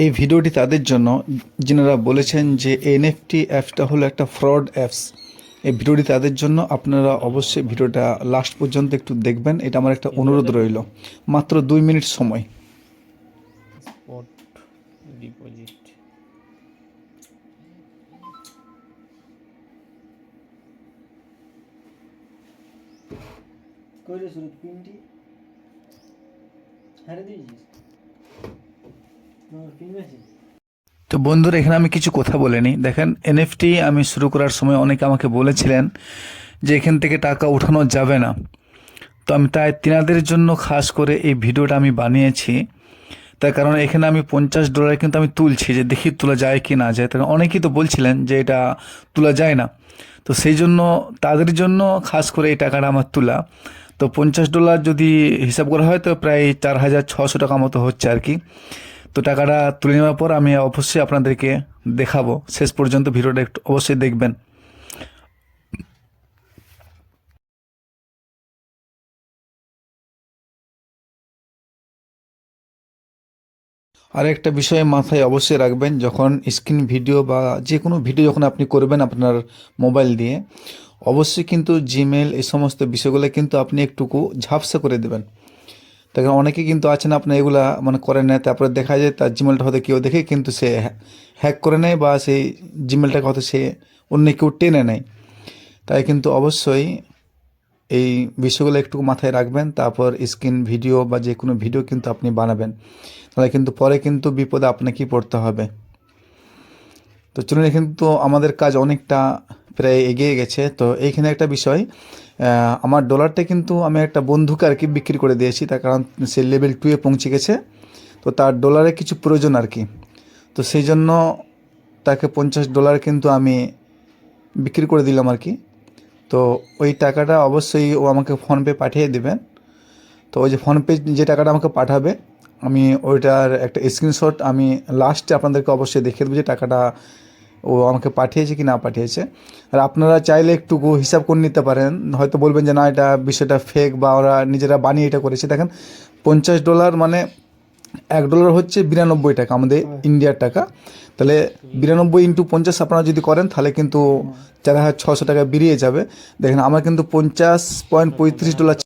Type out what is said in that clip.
এই ভিডিওটি তাদের জন্য যিনারা বলেছেন যে এনএফটি অ্যাপসটা হলো একটা ফ্রড অ্যাপস। এই ভিডিওটি তাদের জন্য, আপনারা অবশ্যই ভিডিওটা লাস্ট পর্যন্ত একটু দেখবেন, এটা আমার একটা অনুরোধ রইল। মাত্র 2 মিনিট সময়। স্পট ডিপোজিট কইরে শুরু পিনটি হারে দিয়েছিস না পিন মেশিন। তো বন্ধুরা, এখানে আমি কিছু কথা বলে নিই। দেখেন, এনএফটি আমি শুরু করার সময় অনেকে আমাকে বলেছিলেন যে এখান থেকে টাকা উঠানো যাবে না। তো আমি তাই তিনাদের জন্য খাস করে এই ভিডিওটা আমি বানিয়েছি। তার কারণ এখানে আমি $50 কিন্তু আমি তুলছি, যে দেখি তোলা যায় কি না যায়। তার অনেকেই তো বলছিলেন যে এটা তোলা যায় না। তো সেই জন্য তাদের জন্য খাস করে এই টাকাটা আমার তোলা। তো $50 যদি হিসাব করা হয় তো প্রায় 4,600 টাকা মতো হচ্ছে আর কি। তো টাকাটা তুলে নেওয়ার পর আমি অবশ্যই আপনাদেরকে দেখাবো। শেষ পর্যন্ত ভিডিওটা একটু অবশ্যই দেখবেন। আর একটা বিষয় মাথায় অবশ্যই রাখবেন, যখন স্ক্রিন ভিডিও বা যে কোনো ভিডিও যখন আপনি করবেন আপনার মোবাইল দিয়ে, অবশ্যই কিন্তু জিমেল এই সমস্ত বিষয়গুলো কিন্তু আপনি একটুকু ঝাপসা করে দেবেন। তার কারণ অনেকে কিন্তু আছেন আপনার এগুলা মানে করে নেয়, তারপরে দেখা যায় তার জিমেলটা হয়তো কেউ দেখে কিন্তু সে হ্যাক করে নেয়, বা সেই জিমেলটাকে হয়তো সে অন্য কেউ টেনে নেয়। তাই কিন্তু অবশ্যই এই বিষয়গুলো একটু মাথায় রাখবেন। তারপর স্ক্রিন ভিডিও বা যে কোনো ভিডিও কিন্তু আপনি বানাবেন, তাহলে কিন্তু পরে কিন্তু বিপদে আপনাকেই পড়তে হবে। তো চলুন, এখানে তো আমাদের কাজ অনেকটা প্রায় এগিয়ে গেছে। তো এইখানে একটা বিষয়, আমার ডলারটা কিন্তু আমি একটা বন্ধুকে আর কি বিক্রি করে দিয়েছি, তার কারণ সে লেভেল 2-এ পৌঁছে গেছে। তো তার ডলারে কিছু প্রয়োজন আর কি। তো সেই জন্য তাকে $50 কিন্তু আমি বিক্রি করে দিলাম আর কি। তো ওই টাকাটা অবশ্যই ও আমাকে ফোনপে পাঠিয়ে দেবেন। তো ওই যে ফোনপে যে টাকাটা আমাকে পাঠাবে, আমি ওইটার একটা স্ক্রিনশট আমি লাস্টে আপনাদেরকে অবশ্যই দেখিয়ে দেবো যে টাকাটা ও আমাকে পাঠিয়েছে কি না পাঠিয়েছে। আর আপনারা চাইলে একটু হিসাব করে নিতে পারেন, হয়তো বলবেন যে না এটা বিষয়টা ফেক বা ওরা নিজেরা বানিয়ে এটা করেছে। দেখেন, $50 মানে $1 হচ্ছে 92 টাকা আমাদের ইন্ডিয়ার টাকা। তাহলে 92 × 50 আপনারা যদি করেন তাহলে কিন্তু $4,600 বেরিয়ে যাবে। দেখেন, আমার কিন্তু $50.35